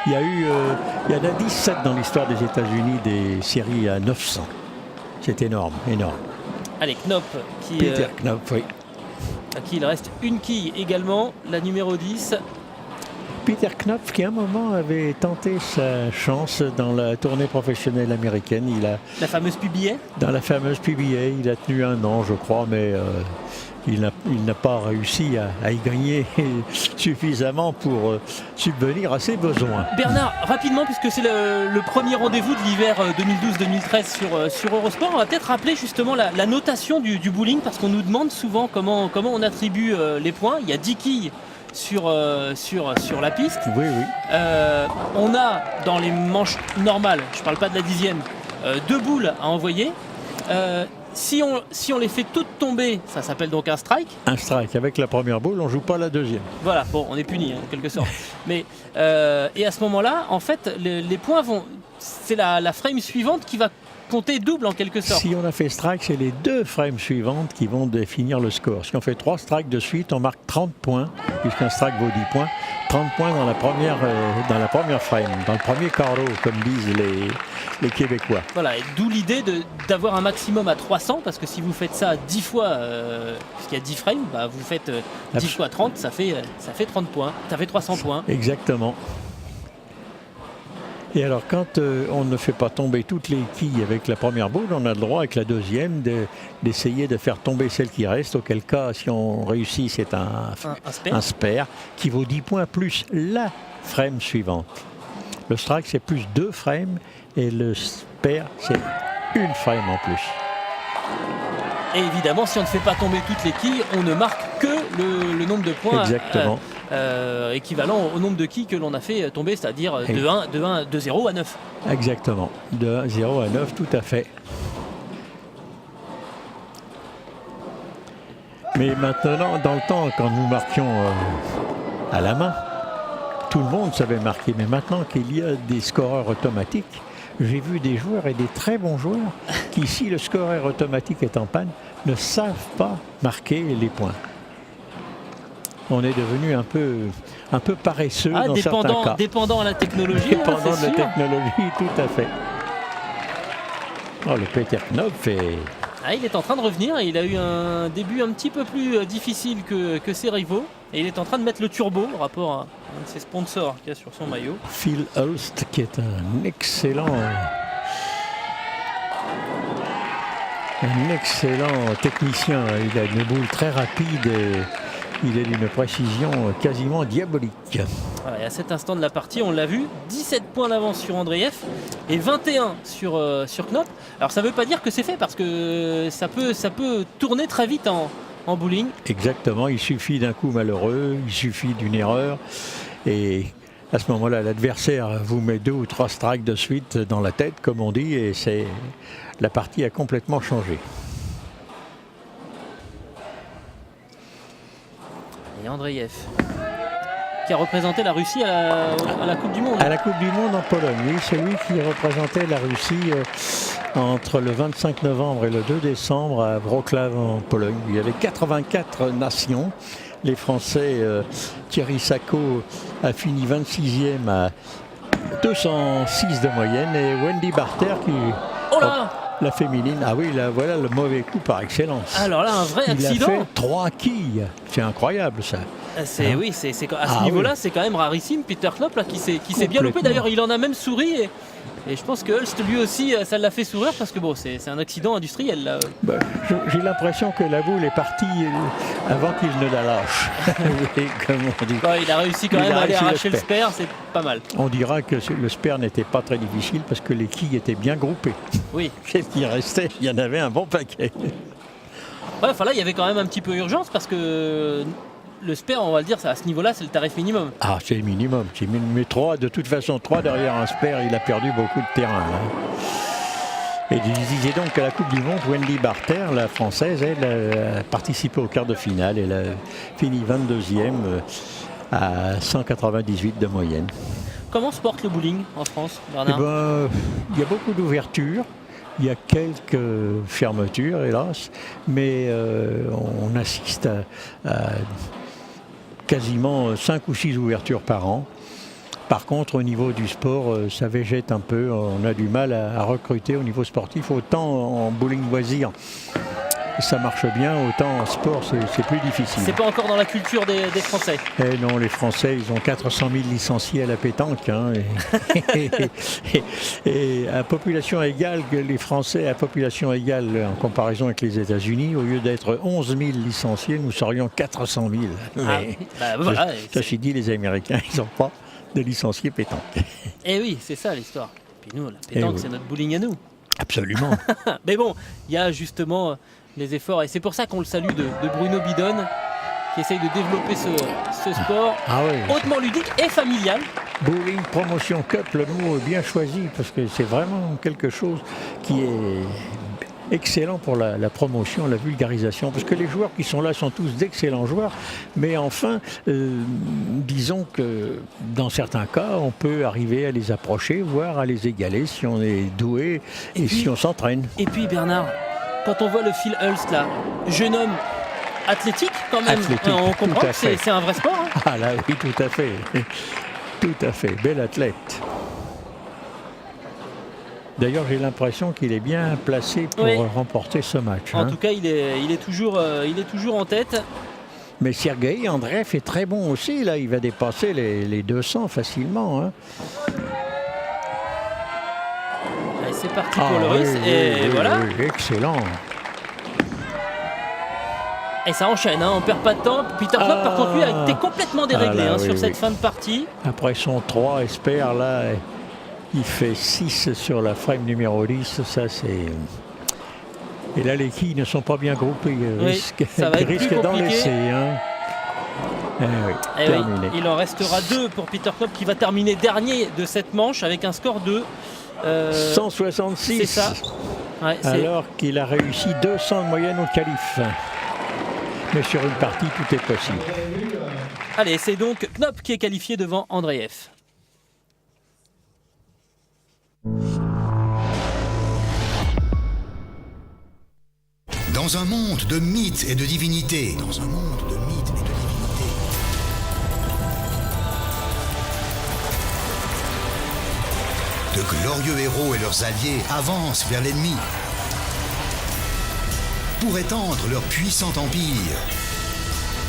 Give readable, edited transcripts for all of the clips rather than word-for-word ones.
Il y en a 17 dans l'histoire des États-Unis des séries à 900. C'est énorme, énorme. Allez, Knop, Peter Knop, oui. à qui il reste une quille également, la numéro 10. Peter Knopf qui à un moment avait tenté sa chance dans la tournée professionnelle américaine. La fameuse PBA. Dans la fameuse PBA, il a tenu 1 an je crois, mais il n'a pas réussi à y gagner suffisamment pour subvenir à ses besoins. Bernard, rapidement, puisque c'est le premier rendez-vous de l'hiver 2012-2013 sur Eurosport, on va peut-être rappeler justement la notation du bowling, parce qu'on nous demande souvent comment on attribue les points. Il y a 10 quilles sur la piste. Oui, oui. On a dans les manches normales, je ne parle pas de la 10e, 2 boules à envoyer. Si on les fait toutes tomber, ça s'appelle donc un strike. Un strike. Avec la première boule, on ne joue pas la deuxième. Voilà, bon, on est puni en quelque sorte. Mais, et à ce moment-là, en fait, les points vont... C'est la frame suivante qui va compter double en quelque sorte. Si on a fait strike, c'est les 2 frames suivantes qui vont définir le score. Si on fait 3 strikes de suite, on marque 30 points, puisqu'un strike vaut 10 points. 30 points dans la première frame, dans le premier carreau, comme disent les Québécois. Voilà, et d'où l'idée d'avoir un maximum à 300, parce que si vous faites ça 10 fois, puisqu'il y a 10 frames, bah vous faites 10 fois 30, ça fait 30 points, ça fait 300 points. Exactement. Et alors, quand on ne fait pas tomber toutes les quilles avec la première boule, on a le droit avec la deuxième d'essayer de faire tomber celle qui reste. Auquel cas, si on réussit, c'est un spare qui vaut 10 points plus la frame suivante. Le strike, c'est plus 2 frames et le spare, c'est 1 frame en plus. Et évidemment, si on ne fait pas tomber toutes les quilles, on ne marque que le nombre de points. Exactement. Équivalent au nombre de quilles que l'on a fait tomber, c'est-à-dire de 0 à 9. Exactement, de 0 à 9, tout à fait. Mais maintenant, dans le temps, quand nous marquions à la main, tout le monde savait marquer. Mais maintenant qu'il y a des scoreurs automatiques, j'ai vu des joueurs et des très bons joueurs qui, si le scoreur automatique est en panne, ne savent pas marquer les points. On est devenu un peu paresseux dans certains cas. Dépendant à la technologie. Dépendant de la technologie, tout à fait. Oh, le Peter Knopf est... il est en train de revenir. Il a eu un début un petit peu plus difficile que ses rivaux. Et il est en train de mettre le turbo au rapport à un de ses sponsors qu'il y a sur son maillot. Phil Hulst, qui est un excellent technicien. Il a une boule très rapide et il est d'une précision quasiment diabolique. Voilà, et à cet instant de la partie, on l'a vu, 17 points d'avance sur Andreev et 21 sur Knop. Alors ça ne veut pas dire que c'est fait, parce que ça peut tourner très vite en bowling. Exactement, il suffit d'un coup malheureux, il suffit d'une erreur. Et à ce moment-là, l'adversaire vous met 2 ou 3 strikes de suite dans la tête, comme on dit, et la partie a complètement changé. Et Andreev, qui a représenté la Russie à la Coupe du Monde. À la Coupe du Monde en Pologne, oui, c'est lui qui représentait la Russie entre le 25 novembre et le 2 décembre à Wrocław en Pologne. Il y avait 84 nations. Les Français, Thierry Sacco a fini 26e à 206 de moyenne, et Wendy Barter qui... Oh là, la féminine, ah oui, là, voilà le mauvais coup par excellence. alors là, un vrai accident. Il a fait 3 quilles, c'est incroyable ça. Oui, à ce niveau-là, oui. c'est quand même rarissime. Peter Knop là, qui s'est bien loupé. D'ailleurs, il en a même souri. Et je pense que Hulst, lui aussi, ça l'a fait sourire, parce que bon, c'est un accident industriel là. J'ai l'impression que la boule est partie avant qu'il ne la lâche. Oui, comme on dit. Il a réussi quand même à aller arracher le spare, c'est pas mal. On dira que le spare n'était pas très difficile parce que les quilles étaient bien groupées. Oui. Qu'est-ce qui restait? Il y en avait un bon paquet. Ouais, enfin là, il y avait quand même un petit peu urgence, parce que le spare, on va le dire, à ce niveau-là, c'est le tarif minimum. Ah, c'est le minimum. Mais 3, de toute façon, 3 derrière un spare, il a perdu beaucoup de terrain. Et je disais donc qu'à la Coupe du Monde, Wendy Barter, la française, elle a participé au quart de finale. Elle a fini 22e à 198 de moyenne. Comment se porte le bowling en France, Bernard? Il y a beaucoup d'ouvertures. Il y a quelques fermetures, hélas. Mais on assiste à quasiment 5 ou 6 ouvertures par an. Par contre, au niveau du sport, ça végète un peu. On a du mal à recruter au niveau sportif, autant en bowling loisir. Ça marche bien, autant en sport, c'est plus difficile. C'est pas encore dans la culture des Français. Eh non, les Français, ils ont 400 000 licenciés à la pétanque. Hein, et à population égale, les Français à population égale en comparaison avec les États-Unis, au lieu d'être 11 000 licenciés, nous serions 400 000. Mais voilà, ceci dit, les Américains, ils n'ont pas de licenciés pétanque. Eh oui, c'est ça l'histoire. Puis nous, la pétanque, c'est notre bowling à nous. Absolument. Mais bon, il y a justement les efforts, et c'est pour ça qu'on le salue de Bruno Bidonne, qui essaye de développer ce sport hautement ludique et familial. Bowling Promotion Cup, le mot est bien choisi, parce que c'est vraiment quelque chose qui est excellent pour la promotion, la vulgarisation, parce que les joueurs qui sont là sont tous d'excellents joueurs, mais enfin, disons que dans certains cas, on peut arriver à les approcher, voire à les égaler si on est doué et si on s'entraîne. Et puis Bernard, quand on voit le Phil Hulst là, jeune homme athlétique quand même, on comprend que c'est un vrai sport. Hein. Ah là oui, tout à fait. Tout à fait, bel athlète. D'ailleurs, j'ai l'impression qu'il est bien placé pour remporter ce match. En tout cas, il est toujours en tête. Mais Sergueï Andreev est très bon aussi. Là, il va dépasser les 200 facilement. Hein. Allez, c'est parti pour le Russe. Et voilà. Oui, excellent. Et ça enchaîne, hein, on perd pas de temps. Peter Knop, par contre, lui, a été complètement déréglé sur cette fin de partie. Après son 3, espère, là, il fait 6 sur la frame numéro 10. Ça, c'est... Et là, les quilles ne sont pas bien groupées. Ça va être plus compliqué. D'en laisser. Hein. Terminé. Il en restera 2 pour Peter Knop, qui va terminer dernier de cette manche avec un score de... 166. C'est ça. Ouais, alors qu'il a réussi 200 de moyenne au qualif. Mais sur une partie, tout est possible. Allez, c'est donc Knop qui est qualifié devant Andreev. Dans un monde de mythes et de divinités. De glorieux héros et leurs alliés avancent vers l'ennemi pour étendre leur puissant empire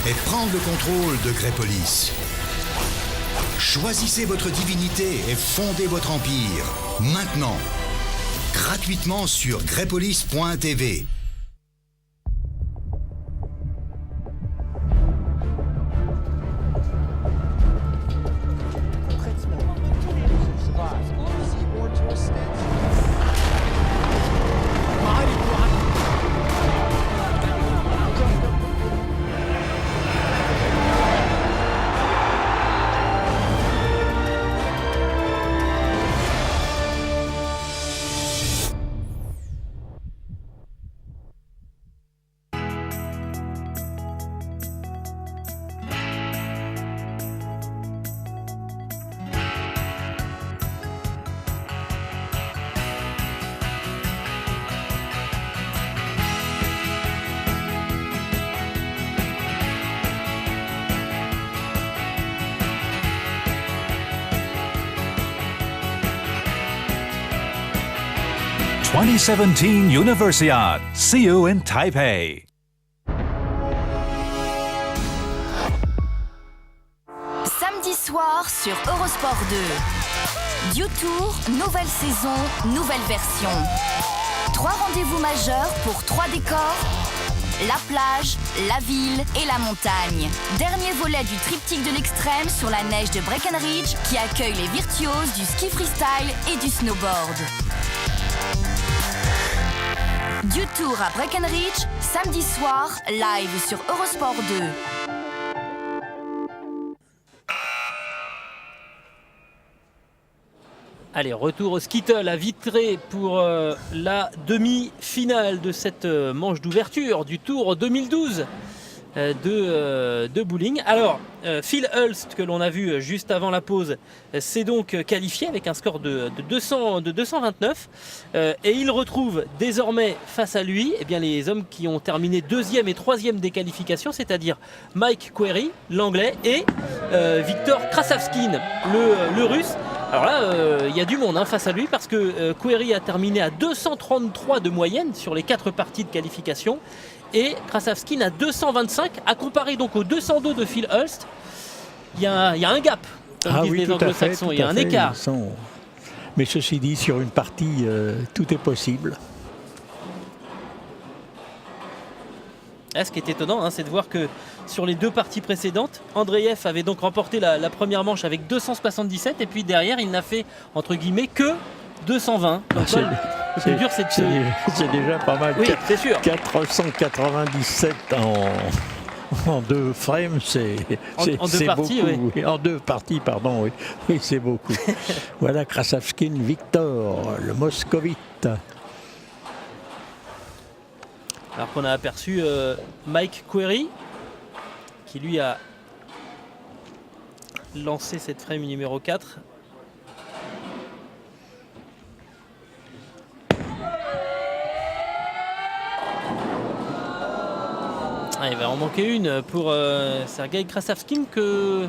et prendre le contrôle de Grépolis. Choisissez votre divinité et fondez votre empire, maintenant, gratuitement sur Grépolis.tv. ...2017 Universiade. See you in Taipei. Samedi soir sur Eurosport 2. Dutour, nouvelle saison, nouvelle version. 3 rendez-vous majeurs pour 3 décors. La plage, la ville et la montagne. Dernier volet du triptyque de l'extrême sur la neige de Breckenridge qui accueille les virtuoses du ski freestyle et du snowboard. Dutour à Breckenridge, samedi soir, live sur Eurosport 2. Allez, retour au Skittle à Vitré pour la demi-finale de cette manche d'ouverture du Tour 2012. de bowling. Alors, Phil Hulst, que l'on a vu juste avant la pause, s'est donc qualifié avec un score de 229. Et il retrouve désormais face à lui les hommes qui ont terminé 2e et 3e des qualifications, c'est-à-dire Mike Query, l'anglais, et Viktor Krasavskin, le russe. Alors là, il y a du monde face à lui parce que Query a terminé à 233 de moyenne sur les 4 parties de qualification. Et Krasavskin à 225, à comparer donc aux 202 de Phil Hulst. Il y a un gap, comme disent les anglo-saxons, il y a un écart. Mais ceci dit, sur une partie, tout est possible. Ce qui est étonnant, c'est de voir que sur les 2 parties précédentes, Andreev avait donc remporté la première manche avec 277 et puis derrière, il n'a fait, entre guillemets, que 220. Donc le plus dur, c'est déjà pas mal. Oui, c'est sûr. 497 en 2 frames, c'est parties, beaucoup. Oui. En 2 parties, pardon, oui. Oui, c'est beaucoup. Voilà Krasavskin Viktor, le moscovite. Alors qu'on a aperçu Mike Query, qui lui a lancé cette frame numéro 4. Il va en manquer une pour Sergei Krasavskin, que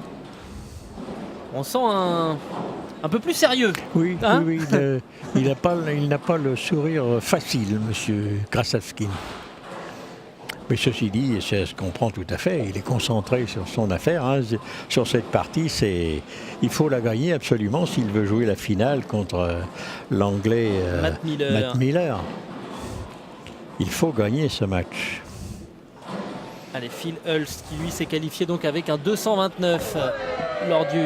on sent un peu plus sérieux. Oui, oui, il n'a pas le sourire facile, monsieur Krasavskin. Mais ceci dit, ça se comprend tout à fait. Il est concentré sur son affaire. Sur cette partie, il faut la gagner absolument s'il veut jouer la finale contre l'anglais Matt Miller. Il faut gagner ce match. Allez, Phil Hulst qui lui s'est qualifié donc avec un 229 lors du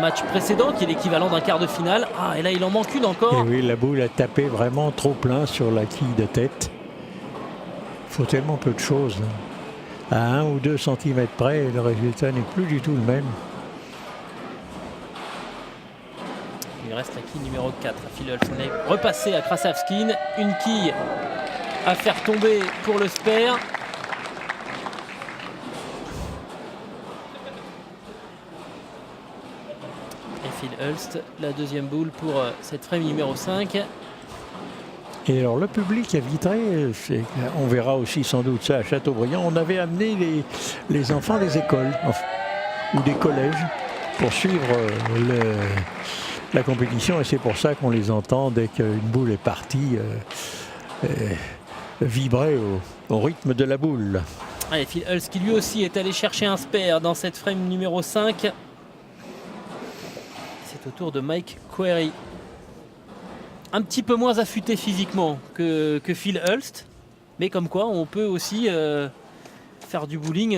match précédent, qui est l'équivalent d'un quart de finale. Et là il en manque une encore. Et oui, la boule a tapé vraiment trop plein sur la quille de tête. Il faut tellement peu de choses. À 1 ou 2 cm près, le résultat n'est plus du tout le même. Il reste la quille numéro 4 à Phil Hulst. On est repassé à Krasavskin. Une quille à faire tomber pour le spare. Phil Hulst, la deuxième boule pour cette frame numéro 5. Et alors le public a vitré, on verra aussi sans doute ça à Châteaubriand. On avait amené les enfants des écoles ou des collèges pour suivre la compétition, et c'est pour ça qu'on les entend dès qu'une boule est partie vibrer au rythme de la boule. Allez, Phil Hulst qui lui aussi est allé chercher un spare dans cette frame numéro 5. C'est au tour de Mike Query. Un petit peu moins affûté physiquement que Phil Hulst, mais comme quoi on peut aussi faire du bowling.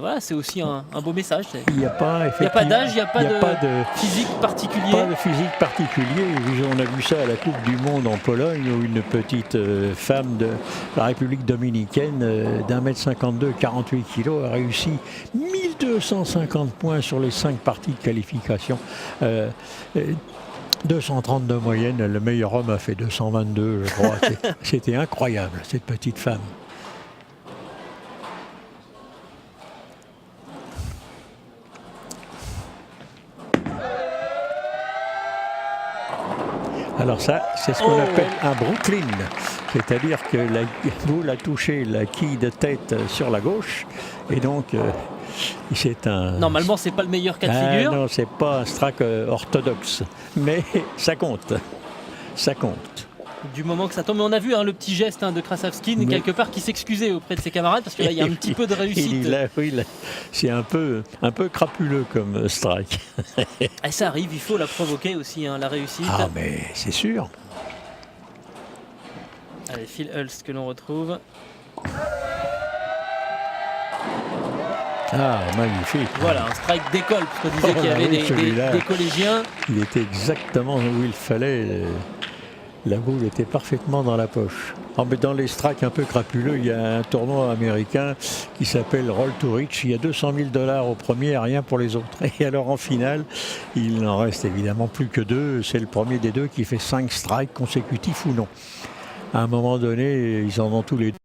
Voilà, c'est aussi un beau message. Il n'y a pas d'âge, il n'y a pas de physique particulier. Pas de physique particulier. On a vu ça à la Coupe du Monde en Pologne, où une petite femme de la République dominicaine d'1m52, 48 kg, a réussi 1250 points sur les 5 parties de qualification. 230 de moyenne, le meilleur homme a fait 222, je crois. C'était incroyable, cette petite femme. Alors ça, c'est ce qu'on appelle un Brooklyn. C'est-à-dire que la boule a touché la quille de tête sur la gauche. Et donc, c'est un... Normalement, c'est pas le meilleur cas de figure. Non, c'est pas un strike orthodoxe. Mais ça compte. Ça compte. Du moment que ça tombe. Mais on a vu le petit geste de Krasavskin, quelque part, qui s'excusait auprès de ses camarades, parce que là, il y a un petit peu de réussite. C'est un peu crapuleux comme strike. Et ça arrive, il faut la provoquer aussi, la réussite. Ah, mais c'est sûr. Allez, Phil Hulst que l'on retrouve. Ah, magnifique. Voilà, un strike d'école, parce qu'on disait qu'il y avait des collégiens. Il était exactement où il fallait. La boule était parfaitement dans la poche. Mais dans les strikes un peu crapuleux, il y a un tournoi américain qui s'appelle Roll to Reach. Il y a $200 000 au premier, rien pour les autres. Et alors en finale, il n'en reste évidemment plus que 2. C'est le premier des deux qui fait 5 strikes consécutifs ou non. À un moment donné, ils en ont tous les deux.